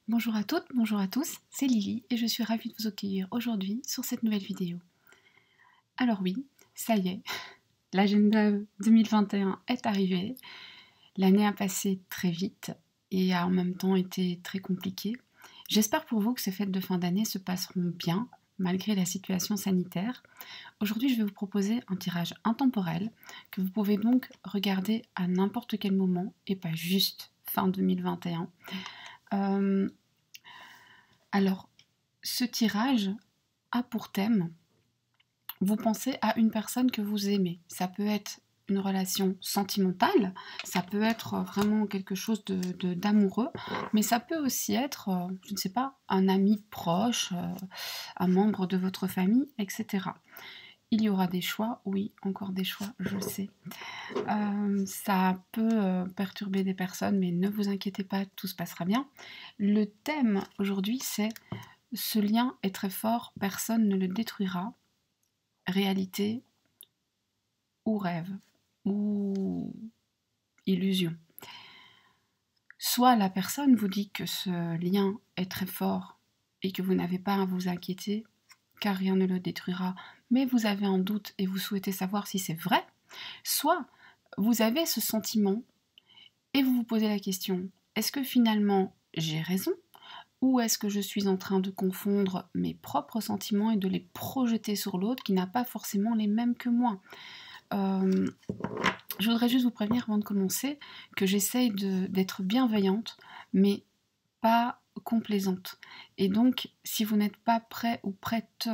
Bonjour à toutes, bonjour à tous, c'est Lily et je suis ravie de vous accueillir aujourd'hui sur cette nouvelle vidéo. Alors oui, ça y est, l'agenda 2021 est arrivé. L'année a passé très vite et a en même temps été très compliquée. J'espère pour vous que ces fêtes de fin d'année se passeront bien, malgré la situation sanitaire. Aujourd'hui, je vais vous proposer un tirage intemporel que vous pouvez donc regarder à n'importe quel moment et pas juste fin 2021. Alors, ce tirage a pour thème, vous pensez à une personne que vous aimez. Ça peut être une relation sentimentale, ça peut être vraiment quelque chose d'amoureux, mais ça peut aussi être, je ne sais pas, un ami proche, un membre de votre famille, etc. Il y aura des choix, oui, encore des choix, je sais. Ça peut perturber des personnes, mais ne vous inquiétez pas, tout se passera bien. Le thème aujourd'hui, c'est ce lien est très fort, personne ne le détruira. Réalité ou rêve ou illusion. Soit la personne vous dit que ce lien est très fort et que vous n'avez pas à vous inquiéter car rien ne le détruira, mais vous avez un doute et vous souhaitez savoir si c'est vrai. Soit vous avez ce sentiment et vous vous posez la question, est-ce que finalement j'ai raison ? Ou est-ce que je suis en train de confondre mes propres sentiments et de les projeter sur l'autre qui n'a pas forcément les mêmes que moi ? Je voudrais juste vous prévenir avant de commencer que j'essaye d'être bienveillante, mais pas complaisante. Et donc, si vous n'êtes pas prêt ou prête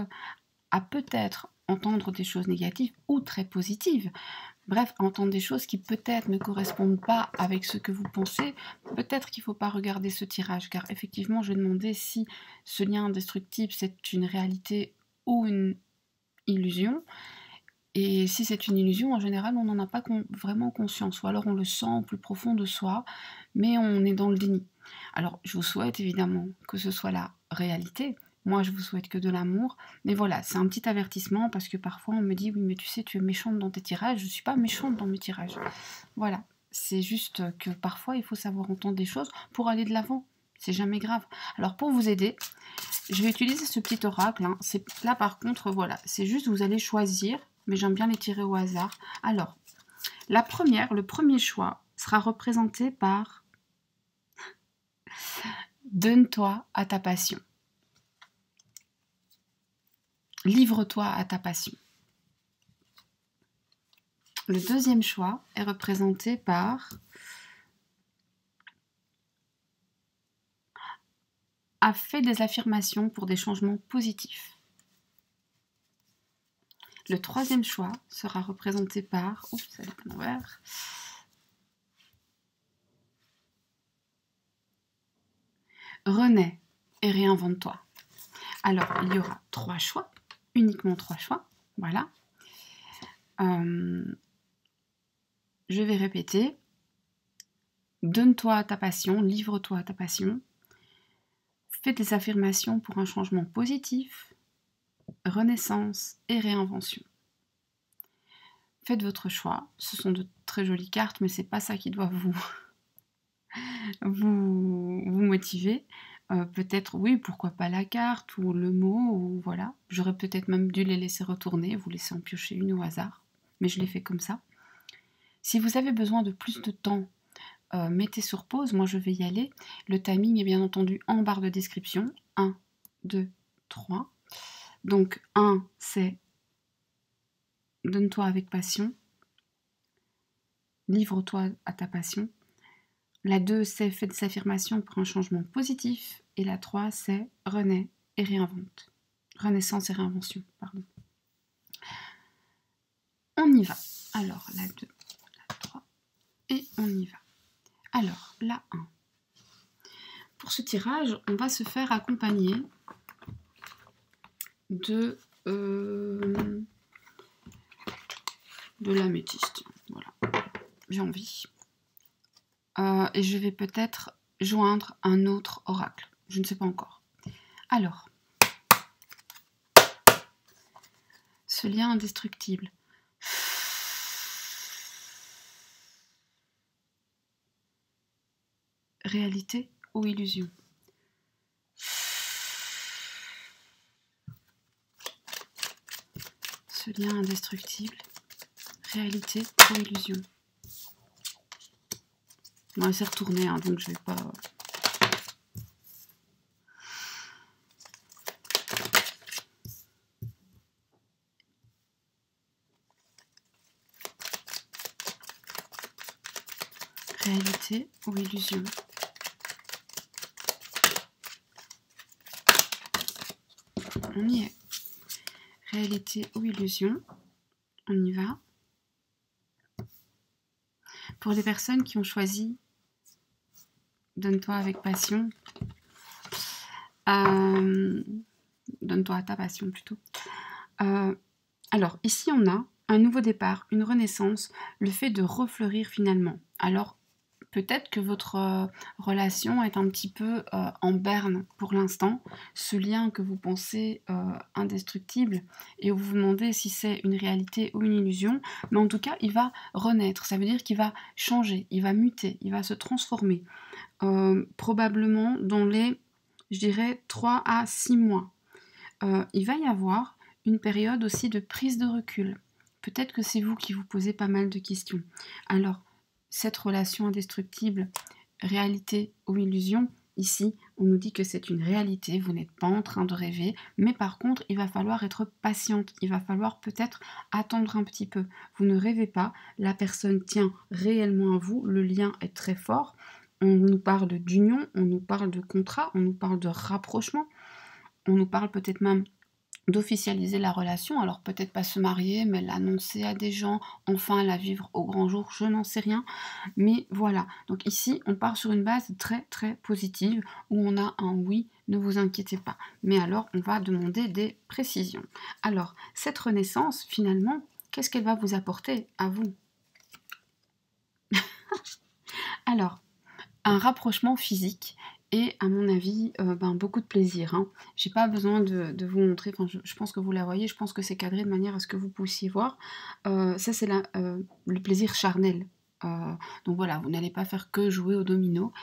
à peut-être entendre des choses négatives ou très positives, bref, entendre des choses qui peut-être ne correspondent pas avec ce que vous pensez, peut-être qu'il ne faut pas regarder ce tirage, car effectivement, je demandais si ce lien indestructible, c'est une réalité ou une illusion. Et si c'est une illusion, en général, on n'en a pas vraiment conscience, ou alors on le sent au plus profond de soi, mais on est dans le déni. Alors, je vous souhaite évidemment que ce soit la réalité. Moi, je vous souhaite que de l'amour. Mais voilà, c'est un petit avertissement parce que parfois on me dit, oui, mais tu sais, tu es méchante dans tes tirages. Je ne suis pas méchante dans mes tirages. Voilà, c'est juste que parfois il faut savoir entendre des choses pour aller de l'avant. C'est jamais grave. Alors, pour vous aider, je vais utiliser ce petit oracle. Hein. Là, par contre, voilà, c'est juste vous allez choisir, mais j'aime bien les tirer au hasard. Alors, le premier choix sera représenté par donne-toi à ta passion. Livre-toi à ta passion. Le deuxième choix est représenté par a fait des affirmations pour des changements positifs. Le troisième choix sera représenté par, oups, ça est à l'envers, renais et réinvente-toi. Alors, il y aura 3 choix, uniquement 3 choix, voilà. Je vais répéter. Donne-toi à ta passion, livre-toi à ta passion. Fais des affirmations pour un changement positif, renaissance et réinvention. Faites votre choix. Ce sont de très jolies cartes, mais c'est pas ça qui doit vous motiver. Peut-être, oui, pourquoi pas la carte ou le mot, ou voilà. J'aurais peut-être même dû les laisser retourner, vous laisser en piocher une au hasard, mais je l'ai fait comme ça. Si vous avez besoin de plus de temps, mettez sur pause, moi je vais y aller. Le timing est bien entendu en barre de description. 1, 2, 3. Donc 1, c'est donne-toi avec passion. Livre-toi à ta passion. La 2, c'est fais des affirmations pour un changement positif. Et la 3, c'est renaît et réinvente. Renaissance et réinvention, pardon. On y va. Alors, la 2, la 3, et on y va. Alors, la 1. Pour ce tirage, on va se faire accompagner de l'améthyste. Voilà, j'ai envie. Et je vais peut-être joindre un autre oracle. Je ne sais pas encore. Alors, ce lien indestructible. Réalité ou illusion? Ce lien indestructible, réalité ou illusion. Bon, c'est retourné, hein, donc je vais pas... Réalité ou illusion. On y est. Réalité ou illusion. On y va. Pour les personnes qui ont choisi Donne-toi avec passion. Donne-toi à ta passion plutôt. Alors, ici, on a un nouveau départ, une renaissance, le fait de refleurir finalement. Alors, peut-être que votre relation est un petit peu en berne pour l'instant, ce lien que vous pensez indestructible, et vous vous demandez si c'est une réalité ou une illusion, mais en tout cas, il va renaître, ça veut dire qu'il va changer, il va muter, il va se transformer, probablement dans les, je dirais, 3 à 6 mois. Il va y avoir une période aussi de prise de recul. Peut-être que c'est vous qui vous posez pas mal de questions. Alors, cette relation indestructible, réalité ou illusion, ici, on nous dit que c'est une réalité, vous n'êtes pas en train de rêver, mais par contre, il va falloir être patiente, il va falloir peut-être attendre un petit peu. Vous ne rêvez pas, la personne tient réellement à vous, le lien est très fort, on nous parle d'union, on nous parle de contrat, on nous parle de rapprochement, on nous parle peut-être même d'officialiser la relation, alors peut-être pas se marier, mais l'annoncer à des gens, enfin la vivre au grand jour, je n'en sais rien, mais voilà. Donc ici, on part sur une base très très positive, où on a un oui, ne vous inquiétez pas. Mais alors, on va demander des précisions. Alors, cette renaissance, finalement, qu'est-ce qu'elle va vous apporter à vous? Alors, un rapprochement physique et à mon avis beaucoup de plaisir. Hein. J'ai pas besoin de vous montrer, enfin, je pense que vous la voyez, je pense que c'est cadré de manière à ce que vous puissiez voir. Ça c'est le plaisir charnel. Donc voilà, vous n'allez pas faire que jouer au domino.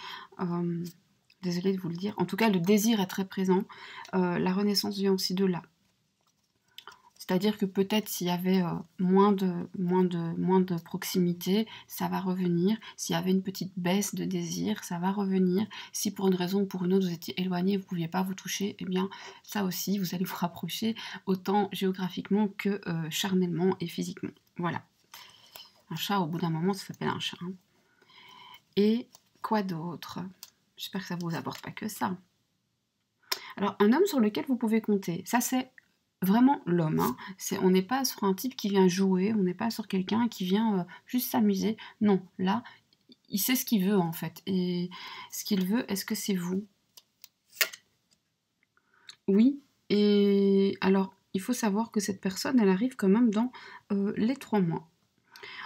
Désolée de vous le dire. En tout cas, le désir est très présent. La renaissance vient aussi de là. C'est-à-dire que peut-être s'il y avait moins de proximité, ça va revenir. S'il y avait une petite baisse de désir, ça va revenir. Si pour une raison ou pour une autre vous étiez éloigné, vous ne pouviez pas vous toucher, eh bien ça aussi, vous allez vous rapprocher autant géographiquement que charnellement et physiquement. Voilà. Un chat, au bout d'un moment, ça s'appelle un chat. Hein. Et quoi d'autre? J'espère que ça ne vous apporte pas que ça. Alors, un homme sur lequel vous pouvez compter, ça c'est vraiment l'homme. Hein. On n'est pas sur un type qui vient jouer, on n'est pas sur quelqu'un qui vient juste s'amuser. Non, là, il sait ce qu'il veut en fait. Et ce qu'il veut, est-ce que c'est vous? Oui, et alors, il faut savoir que cette personne, elle arrive quand même dans les 3 mois.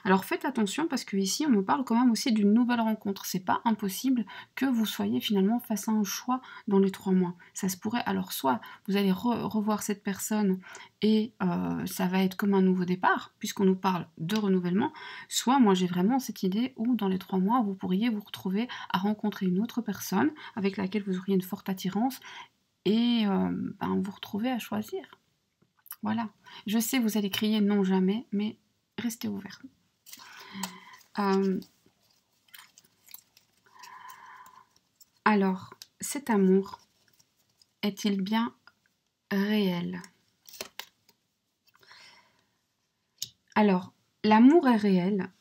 Alors faites attention parce que ici on me parle quand même aussi d'une nouvelle rencontre. C'est pas impossible que vous soyez finalement face à un choix dans les 3 mois. Ça se pourrait, alors soit vous allez revoir cette personne et ça va être comme un nouveau départ puisqu'on nous parle de renouvellement, soit moi j'ai vraiment cette idée où dans les 3 mois vous pourriez vous retrouver à rencontrer une autre personne avec laquelle vous auriez une forte attirance et vous retrouver à choisir. Voilà. Je sais vous allez crier non jamais, mais restez ouverts. Alors, cet amour est-il bien réel? Alors, l'amour est réel.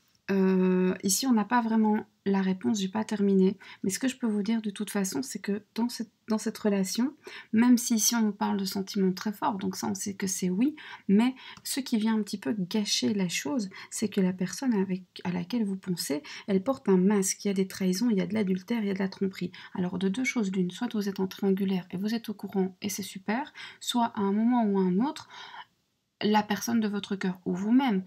Ici, on n'a pas vraiment la réponse, j'ai pas terminé. Mais ce que je peux vous dire de toute façon, c'est que dans cette relation, même si ici on nous parle de sentiments très forts, donc ça on sait que c'est oui, mais ce qui vient un petit peu gâcher la chose, c'est que la personne à laquelle vous pensez, elle porte un masque, il y a des trahisons, il y a de l'adultère, il y a de la tromperie. Alors de deux choses l'une, soit vous êtes en triangulaire et vous êtes au courant et c'est super, soit à un moment ou à un autre, la personne de votre cœur ou vous-même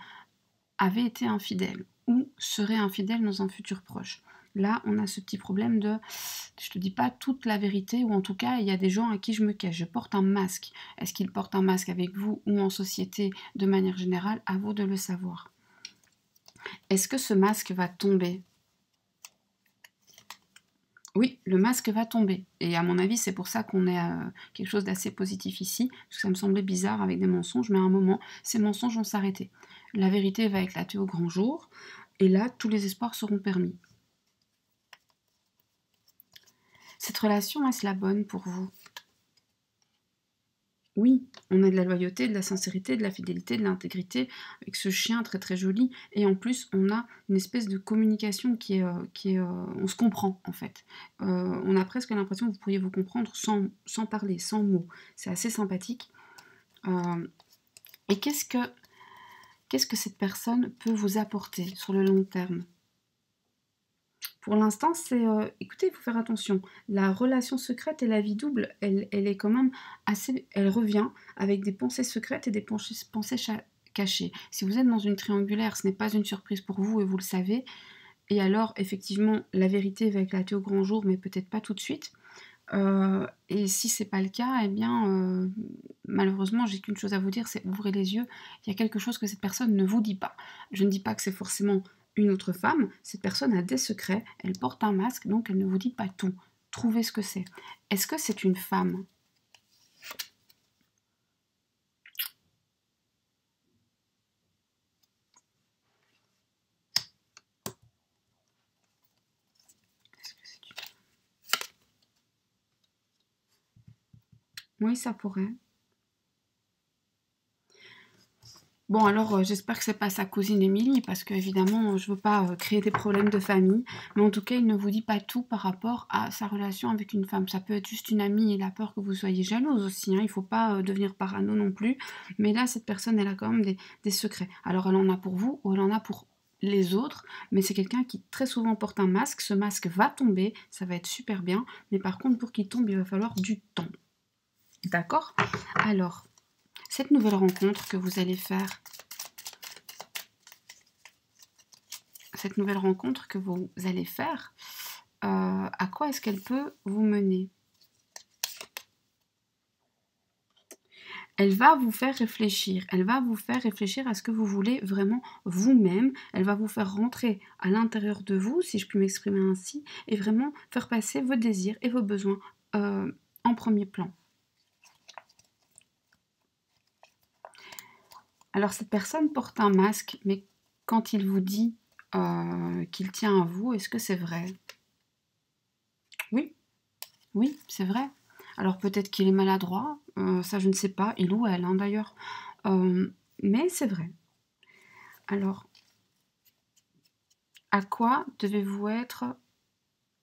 avez été infidèle ou serait infidèle dans un futur proche. Là, on a ce petit problème de je te dis pas toute la vérité, ou en tout cas, il y a des gens à qui je me cache. Je porte un masque. Est-ce qu'ils portent un masque avec vous ou en société de manière générale? À vous de le savoir. Est-ce que ce masque va tomber? Oui, le masque va tomber. Et à mon avis, c'est pour ça qu'on est quelque chose d'assez positif ici, parce que ça me semblait bizarre avec des mensonges, mais à un moment, ces mensonges vont s'arrêter. La vérité va éclater au grand jour, et là, tous les espoirs seront permis. Cette relation, est-ce la bonne pour vous? Oui, on a de la loyauté, de la sincérité, de la fidélité, de l'intégrité, avec ce chien très très joli, et en plus on a une espèce de communication on se comprend en fait. On a presque l'impression que vous pourriez vous comprendre sans parler, sans mots. C'est assez sympathique. Et qu'est-ce que cette personne peut vous apporter sur le long terme? Pour l'instant, écoutez, il faut faire attention. La relation secrète et la vie double, elle est quand même assez... Elle revient avec des pensées secrètes et des pensées cachées. Si vous êtes dans une triangulaire, ce n'est pas une surprise pour vous et vous le savez. Et alors, effectivement, la vérité va éclater au grand jour, mais peut-être pas tout de suite. Et si c'est pas le cas, eh bien, malheureusement, j'ai qu'une chose à vous dire, c'est ouvrez les yeux. Il y a quelque chose que cette personne ne vous dit pas. Je ne dis pas que c'est forcément une autre femme. Cette personne a des secrets. Elle porte un masque, donc elle ne vous dit pas tout. Trouvez ce que c'est. Est-ce que c'est une femme? Oui, ça pourrait. Bon, alors j'espère que c'est pas sa cousine Émilie, parce que évidemment, je veux pas créer des problèmes de famille. Mais en tout cas, il ne vous dit pas tout par rapport à sa relation avec une femme. Ça peut être juste une amie, il a peur que vous soyez jalouse aussi, hein. Il faut pas devenir parano non plus. Mais là, cette personne, elle a quand même des secrets. Alors, elle en a pour vous ou elle en a pour les autres, mais c'est quelqu'un qui très souvent porte un masque. Ce masque va tomber, ça va être super bien. Mais par contre, pour qu'il tombe, il va falloir du temps. D'accord? Alors, cette nouvelle rencontre que vous allez faire, à quoi est-ce qu'elle peut vous mener? Elle va vous faire réfléchir. Elle va vous faire réfléchir à ce que vous voulez vraiment vous-même. Elle va vous faire rentrer à l'intérieur de vous, si je puis m'exprimer ainsi, et vraiment faire passer vos désirs et vos besoins en premier plan. Alors cette personne porte un masque, mais quand il vous dit qu'il tient à vous, est-ce que c'est vrai? Oui, oui, c'est vrai. Alors peut-être qu'il est maladroit, ça je ne sais pas, il ou elle hein, d'ailleurs. Mais c'est vrai. Alors, à quoi devez-vous être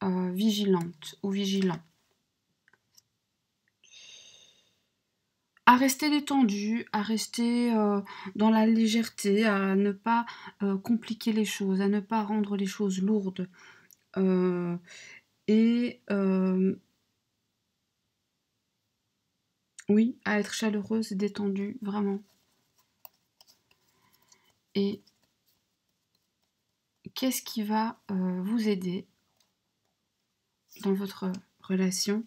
vigilante ou vigilant? À rester détendu, à rester dans la légèreté, à ne pas compliquer les choses, à ne pas rendre les choses lourdes. Et oui, à être chaleureuse, détendue, vraiment. Et qu'est-ce qui va vous aider dans votre relation?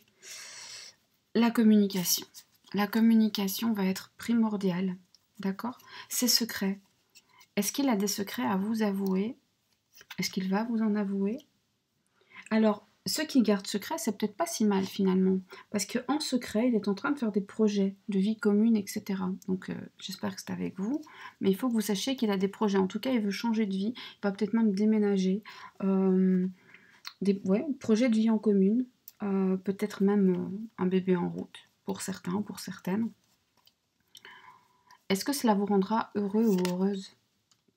La communication. La communication va être primordiale, d'accord? Ses secrets. Est-ce qu'il a des secrets à vous avouer? Est-ce qu'il va vous en avouer? Alors, ce qui garde secret, c'est peut-être pas si mal finalement, parce qu'en secret, il est en train de faire des projets de vie commune, etc. Donc, j'espère que c'est avec vous, mais il faut que vous sachiez qu'il a des projets. En tout cas, il veut changer de vie, il va peut-être même déménager. Projets de vie en commune, peut-être même un bébé en route, pour certains, pour certaines. Est-ce que cela vous rendra heureux ou heureuse?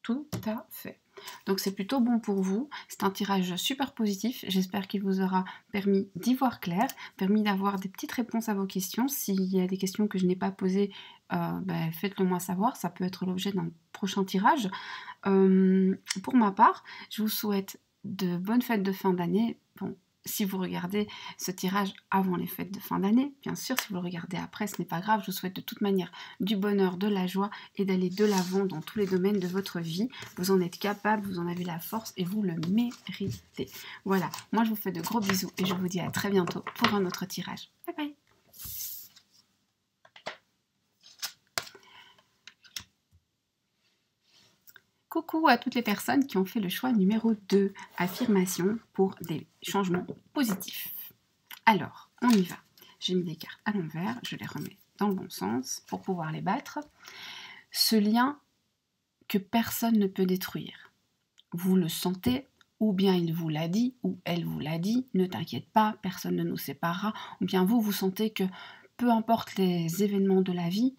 Tout à fait. Donc c'est plutôt bon pour vous, c'est un tirage super positif, j'espère qu'il vous aura permis d'y voir clair, permis d'avoir des petites réponses à vos questions. S'il y a des questions que je n'ai pas posées, faites-le moi savoir, ça peut être l'objet d'un prochain tirage. Pour ma part, je vous souhaite de bonnes fêtes de fin d'année. Bon, si vous regardez ce tirage avant les fêtes de fin d'année, bien sûr, si vous le regardez après, ce n'est pas grave. Je vous souhaite de toute manière du bonheur, de la joie et d'aller de l'avant dans tous les domaines de votre vie. Vous en êtes capable, vous en avez la force et vous le méritez. Voilà, moi je vous fais de gros bisous et je vous dis à très bientôt pour un autre tirage. Bye bye! Coucou à toutes les personnes qui ont fait le choix numéro 2, affirmation pour des changements positifs. Alors, on y va. J'ai mis des cartes à l'envers, je les remets dans le bon sens pour pouvoir les battre. Ce lien que personne ne peut détruire. Vous le sentez, ou bien il vous l'a dit, ou elle vous l'a dit, ne t'inquiète pas, personne ne nous séparera, ou bien vous sentez que peu importe les événements de la vie,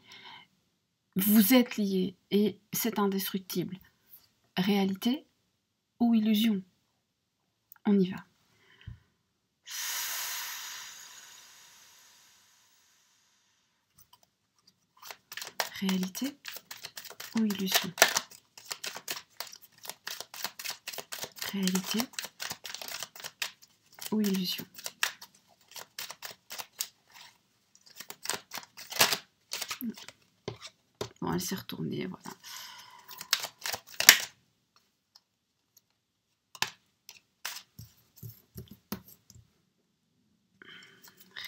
vous êtes liés et c'est indestructible. Réalité ou illusion? On y va. Réalité ou illusion? Réalité ou illusion? Bon, elle s'est retournée, voilà.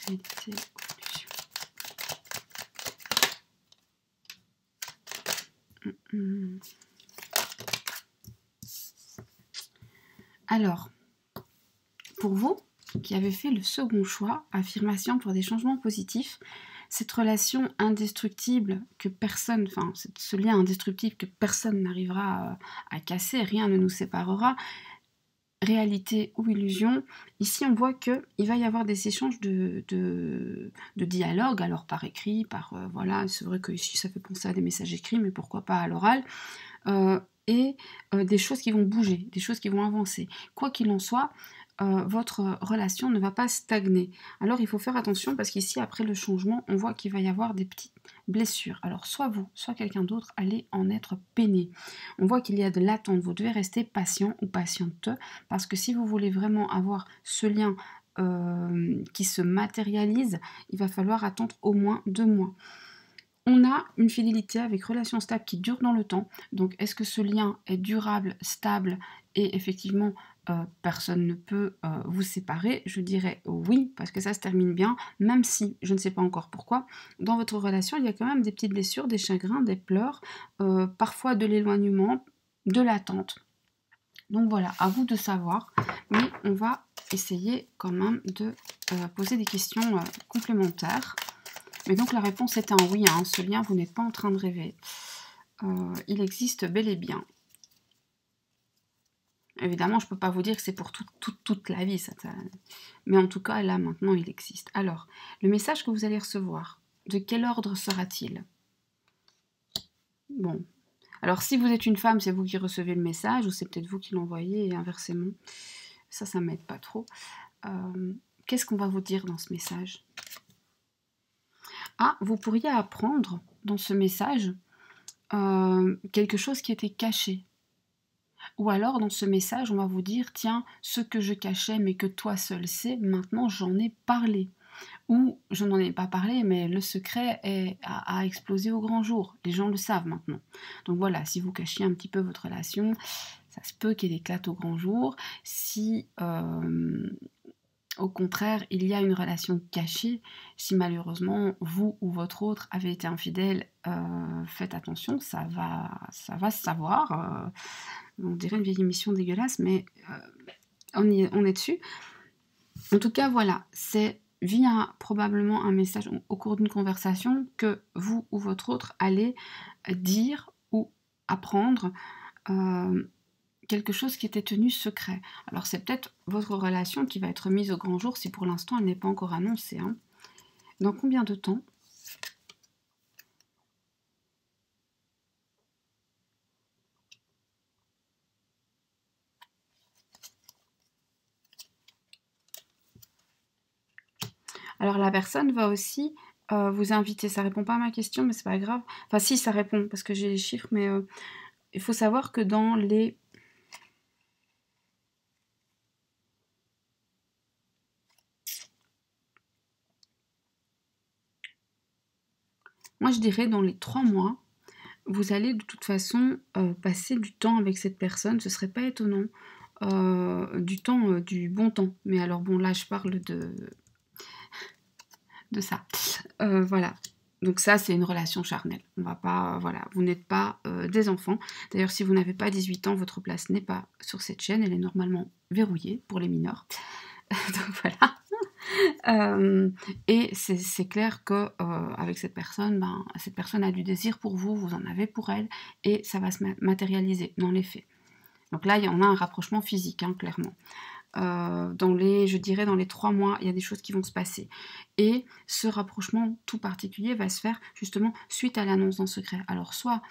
Réalité ou illusion? Alors, pour vous qui avez fait le second choix, affirmation pour des changements positifs, cette relation indestructible que personne, enfin ce lien indestructible que personne n'arrivera à casser, rien ne nous séparera, réalité ou illusion, ici on voit qu'il va y avoir des échanges de dialogue, alors par écrit, voilà, c'est vrai que ici ça fait penser à des messages écrits, mais pourquoi pas à l'oral, et des choses qui vont bouger, des choses qui vont avancer. Quoi qu'il en soit, votre relation ne va pas stagner. Alors il faut faire attention parce qu'ici, après le changement, on voit qu'il va y avoir des petites blessures. Alors soit vous, soit quelqu'un d'autre, allez en être peiné. On voit qu'il y a de l'attente, vous devez rester patient ou patiente parce que si vous voulez vraiment avoir ce lien qui se matérialise, il va falloir attendre au moins 2 mois. On a une fidélité avec relation stable qui dure dans le temps. Donc, est-ce que ce lien est durable, stable et effectivement, personne ne peut vous séparer? Je dirais oui, parce que ça se termine bien, même si je ne sais pas encore pourquoi. Dans votre relation, il y a quand même des petites blessures, des chagrins, des pleurs, parfois de l'éloignement, de l'attente. Donc voilà, à vous de savoir. Mais on va essayer quand même de poser des questions complémentaires. Mais donc la réponse est un oui, hein. Ce lien, vous n'êtes pas en train de rêver. Il existe bel et bien. Évidemment, je ne peux pas vous dire que c'est pour toute la vie, mais en tout cas, là, maintenant, il existe. Alors, le message que vous allez recevoir, de quel ordre sera-t-il? Bon. Alors, si vous êtes une femme, c'est vous qui recevez le message, ou c'est peut-être vous qui l'envoyez, et inversement. Ça ne m'aide pas trop. Qu'est-ce qu'on va vous dire dans ce message? Ah, vous pourriez apprendre dans ce message quelque chose qui était caché. Ou alors dans ce message, on va vous dire, tiens, ce que je cachais mais que toi seul sais, maintenant j'en ai parlé. Ou je n'en ai pas parlé, mais le secret a explosé au grand jour. Les gens le savent maintenant. Donc voilà, si vous cachiez un petit peu votre relation, ça se peut qu'elle éclate au grand jour. Si au contraire, il y a une relation cachée, si malheureusement vous ou votre autre avez été infidèle, faites attention, ça va se savoir. On dirait une vieille émission dégueulasse, mais on est dessus. En tout cas, voilà, c'est via probablement un message au cours d'une conversation que vous ou votre autre allez dire ou apprendre quelque chose qui était tenu secret. Alors c'est peut-être votre relation qui va être mise au grand jour si pour l'instant elle n'est pas encore annoncée. Hein. Dans combien de temps? Alors la personne va aussi vous inviter. Ça répond pas à ma question, mais c'est pas grave. Enfin si, ça répond parce que j'ai les chiffres, mais il faut savoir que dans les... Moi je dirais dans les 3 mois, vous allez de toute façon passer du temps avec cette personne. Ce serait pas étonnant. Du temps, du bon temps. Mais alors bon, là je parle de ça. Voilà. Donc ça, c'est une relation charnelle. On va pas, voilà, vous n'êtes pas des enfants. D'ailleurs, si vous n'avez pas 18 ans, votre place n'est pas sur cette chaîne. Elle est normalement verrouillée pour les mineurs. Donc voilà. Et c'est clair que avec cette personne a du désir pour vous, vous en avez pour elle, et ça va se matérialiser dans les faits. Donc là, on a un rapprochement physique, hein, clairement. Je dirais dans les 3 mois, il y a des choses qui vont se passer. Et ce rapprochement tout particulier va se faire justement suite à l'annonce d'un secret. Alors soit,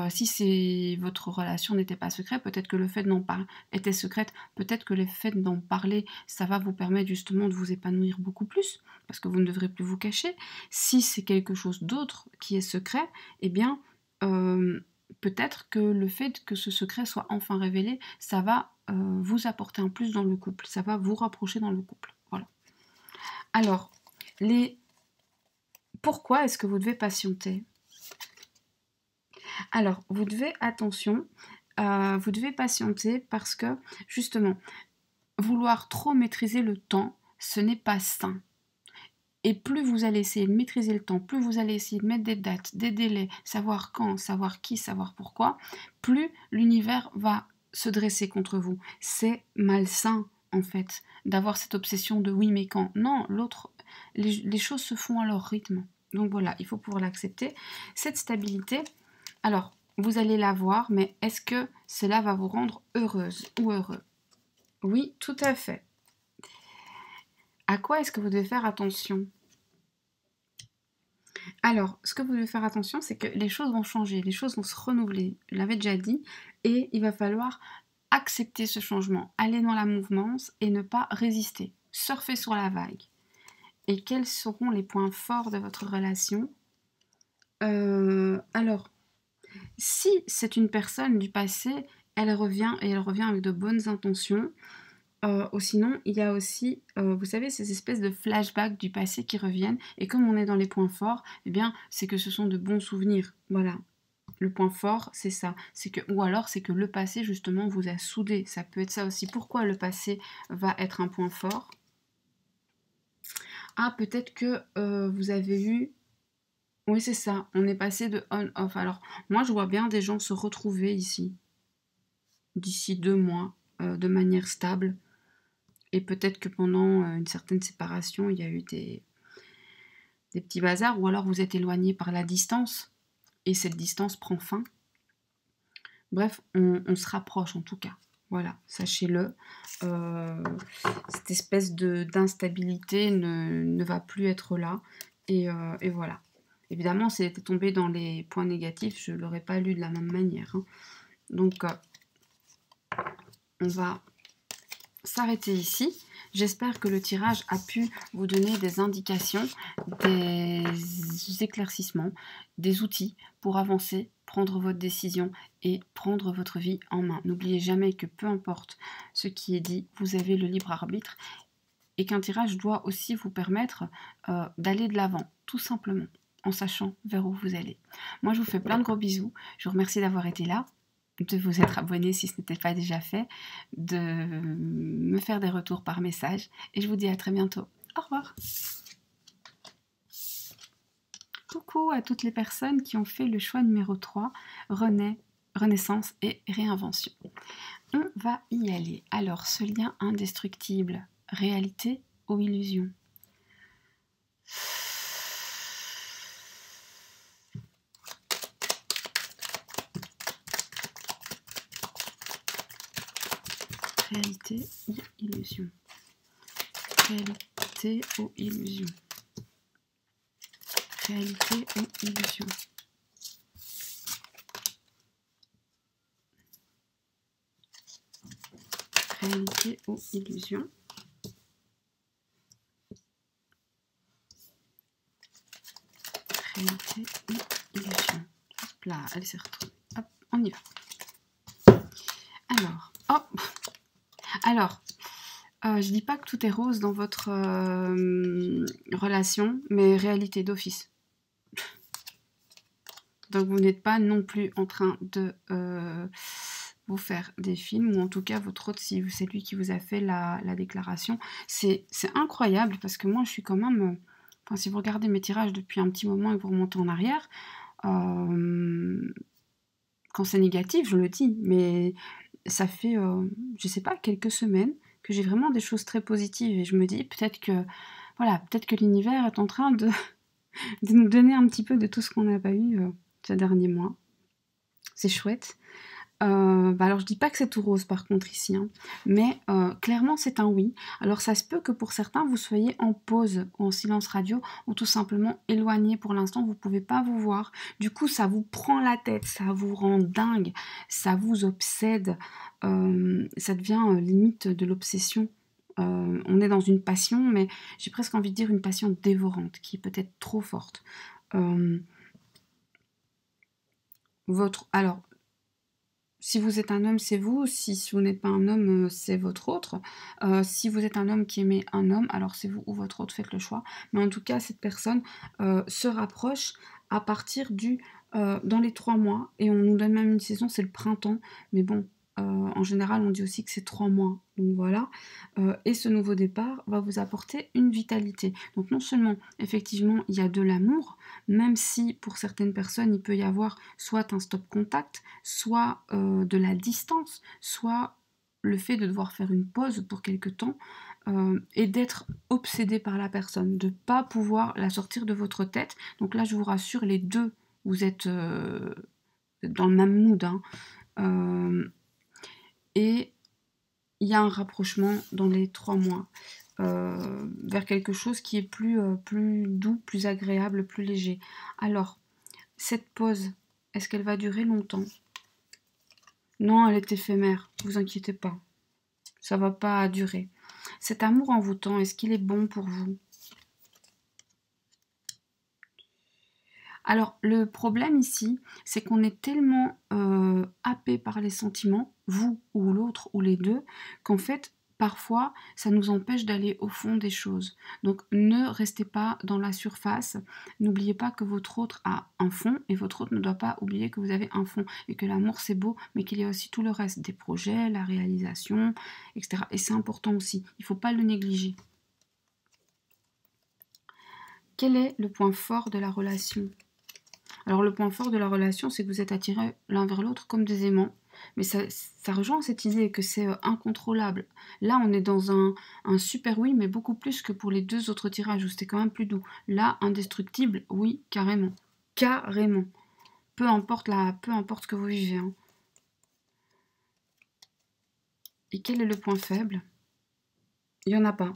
si votre relation n'était pas secrète, peut-être que le fait d'en parler était secrète, peut-être que le fait d'en parler, ça va vous permettre justement de vous épanouir beaucoup plus, parce que vous ne devrez plus vous cacher. Si c'est quelque chose d'autre qui est secret, eh bien, peut-être que le fait que ce secret soit enfin révélé, ça va vous apporter un plus dans le couple, ça va vous rapprocher dans le couple. Voilà. Alors, pourquoi est-ce que vous devez patienter? Alors, vous devez patienter parce que, justement, vouloir trop maîtriser le temps, ce n'est pas sain. Et plus vous allez essayer de maîtriser le temps, plus vous allez essayer de mettre des dates, des délais, savoir quand, savoir qui, savoir pourquoi, plus l'univers va se dresser contre vous. C'est malsain, en fait, d'avoir cette obsession de oui mais quand. Non, les choses se font à leur rythme. Donc voilà, il faut pouvoir l'accepter. Cette stabilité, alors, vous allez la voir, mais est-ce que cela va vous rendre heureuse ou heureux? Oui, tout à fait. À quoi est-ce que vous devez faire attention? Alors, ce que vous devez faire attention, c'est que les choses vont changer, les choses vont se renouveler, je l'avais déjà dit, et il va falloir accepter ce changement, aller dans la mouvance et ne pas résister, surfer sur la vague. Et quels seront les points forts de votre relation? Alors, si c'est une personne du passé, elle revient avec de bonnes intentions. Ou sinon, il y a aussi, vous savez, ces espèces de flashbacks du passé qui reviennent. Et comme on est dans les points forts, eh bien, c'est que ce sont de bons souvenirs. Voilà. Le point fort, c'est ça. Ou alors, c'est que le passé, justement, vous a soudé. Ça peut être ça aussi. Pourquoi le passé va être un point fort? Ah, peut-être que vous avez eu... Oui, c'est ça. On est passé de on-off. Alors, moi, je vois bien des gens se retrouver ici. D'ici 2 mois, de manière stable. Et peut-être que pendant une certaine séparation, il y a eu des petits bazars, ou alors vous êtes éloigné par la distance, et cette distance prend fin. Bref, on se rapproche en tout cas. Voilà, sachez-le. Cette espèce d'instabilité ne va plus être là. Et voilà. Évidemment, si elle était tombée dans les points négatifs, je ne l'aurais pas lu de la même manière. Hein. Donc, on va s'arrêter ici. J'espère que le tirage a pu vous donner des indications, des éclaircissements, des outils pour avancer, prendre votre décision et prendre votre vie en main. N'oubliez jamais que peu importe ce qui est dit, vous avez le libre arbitre et qu'un tirage doit aussi vous permettre d'aller de l'avant, tout simplement, en sachant vers où vous allez. Moi, je vous fais plein de gros bisous. Je vous remercie d'avoir été là, de vous être abonné si ce n'était pas déjà fait, de me faire des retours par message et je vous dis à très bientôt. Au revoir. Coucou à toutes les personnes qui ont fait le choix numéro 3, Renaissance et réinvention. On va y aller. Alors, ce lien indestructible, réalité ou illusion? Réalité ou illusion? Réalité ou illusion? Réalité ou illusion? Réalité ou illusion? Réalité ou illusion? Hop là, elle s'est retrouvée. Hop, on y va. Alors, hop. Alors, je dis pas que tout est rose dans votre relation, mais réalité d'office. Donc vous n'êtes pas non plus en train de vous faire des films, ou en tout cas votre autre, si c'est lui qui vous a fait la déclaration. C'est incroyable parce que moi je suis quand même Enfin, si vous regardez mes tirages depuis un petit moment et que vous remontez en arrière, quand c'est négatif, je le dis, mais ça fait, je sais pas, quelques semaines que j'ai vraiment des choses très positives et je me dis peut-être que, voilà, peut-être que l'univers est en train de, de nous donner un petit peu de tout ce qu'on n'a pas eu ces derniers mois. C'est chouette. Alors je dis pas que c'est tout rose par contre ici, hein, mais clairement c'est un oui. Alors ça se peut que pour certains vous soyez en pause ou en silence radio ou tout simplement éloigné pour l'instant, vous pouvez pas vous voir. Du coup ça vous prend la tête, ça vous rend dingue, ça vous obsède, ça devient limite de l'obsession. On est dans une passion, mais j'ai presque envie de dire une passion dévorante qui est peut-être trop forte. Alors, si vous êtes un homme, c'est vous. Si vous n'êtes pas un homme, c'est votre autre. Si vous êtes un homme qui aimait un homme, alors c'est vous ou votre autre, faites le choix. Mais en tout cas, cette personne se rapproche à partir dans les 3 mois. Et on nous donne même une saison, c'est le printemps. Mais bon, en général, on dit aussi que c'est 3 mois. Donc voilà. Et ce nouveau départ va vous apporter une vitalité. Donc non seulement, effectivement, il y a de l'amour, même si pour certaines personnes, il peut y avoir soit un stop contact, soit de la distance, soit le fait de devoir faire une pause pour quelque temps et d'être obsédé par la personne, de ne pas pouvoir la sortir de votre tête. Donc là, je vous rassure, les deux, vous êtes dans le même mood. Hein. Et il y a un rapprochement dans les 3 mois vers quelque chose qui est plus doux, plus agréable, plus léger. Alors, cette pause, est-ce qu'elle va durer longtemps? Non, elle est éphémère, ne vous inquiétez pas. Ça va pas durer. Cet amour envoûtant, est-ce qu'il est bon pour vous? Alors, le problème ici, c'est qu'on est tellement happé par les sentiments, vous ou l'autre ou les deux, qu'en fait, parfois, ça nous empêche d'aller au fond des choses. Donc, ne restez pas dans la surface. N'oubliez pas que votre autre a un fond et votre autre ne doit pas oublier que vous avez un fond et que l'amour, c'est beau, mais qu'il y a aussi tout le reste, des projets, la réalisation, etc. Et c'est important aussi. Il ne faut pas le négliger. Quel est le point fort de la relation? Alors le point fort de la relation, c'est que vous êtes attirés l'un vers l'autre comme des aimants. Mais ça rejoint cette idée que c'est incontrôlable. Là, on est dans un super oui, mais beaucoup plus que pour les 2 autres tirages où c'était quand même plus doux. Là, indestructible, oui, carrément. Carrément. Peu importe ce que vous vivez. Hein. Et quel est le point faible? Il n'y en a pas.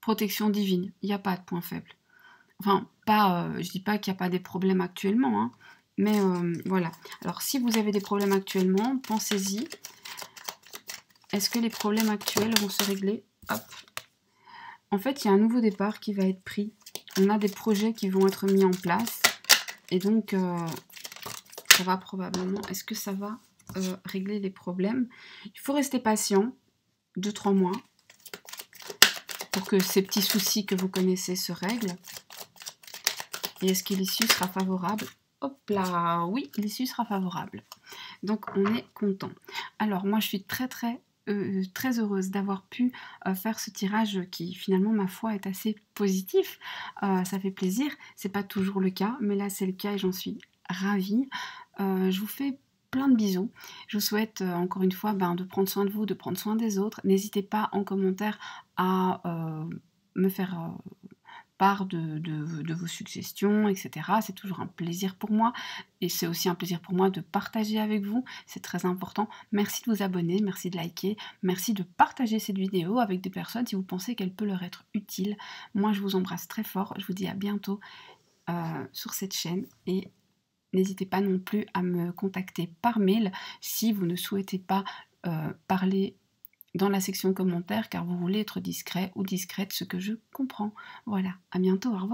Protection divine, il n'y a pas de point faible. Enfin, je dis pas qu'il n'y a pas des problèmes actuellement, hein, mais voilà. Alors, si vous avez des problèmes actuellement, pensez-y. Est-ce que les problèmes actuels vont se régler? Hop. En fait, il y a un nouveau départ qui va être pris. On a des projets qui vont être mis en place. Et donc, ça va probablement... Est-ce que ça va régler les problèmes? Il faut rester patient, 2-3 mois, pour que ces petits soucis que vous connaissez se règlent. Et est-ce que l'issue sera favorable? Hop là, oui, l'issue sera favorable. Donc on est content. Alors moi je suis très heureuse d'avoir pu faire ce tirage qui finalement ma foi est assez positif. Ça fait plaisir, c'est pas toujours le cas, mais là c'est le cas et j'en suis ravie. Je vous fais plein de bisous. Je vous souhaite encore une fois de prendre soin de vous, de prendre soin des autres. N'hésitez pas en commentaire à me faire part de vos suggestions, etc. C'est toujours un plaisir pour moi et c'est aussi un plaisir pour moi de partager avec vous, c'est très important. Merci de vous abonner, merci de liker, merci de partager cette vidéo avec des personnes si vous pensez qu'elle peut leur être utile. Moi je vous embrasse très fort, je vous dis à bientôt sur cette chaîne et n'hésitez pas non plus à me contacter par mail si vous ne souhaitez pas parler dans la section commentaires car vous voulez être discret ou discrète, ce que je comprends. Voilà, à bientôt, au revoir.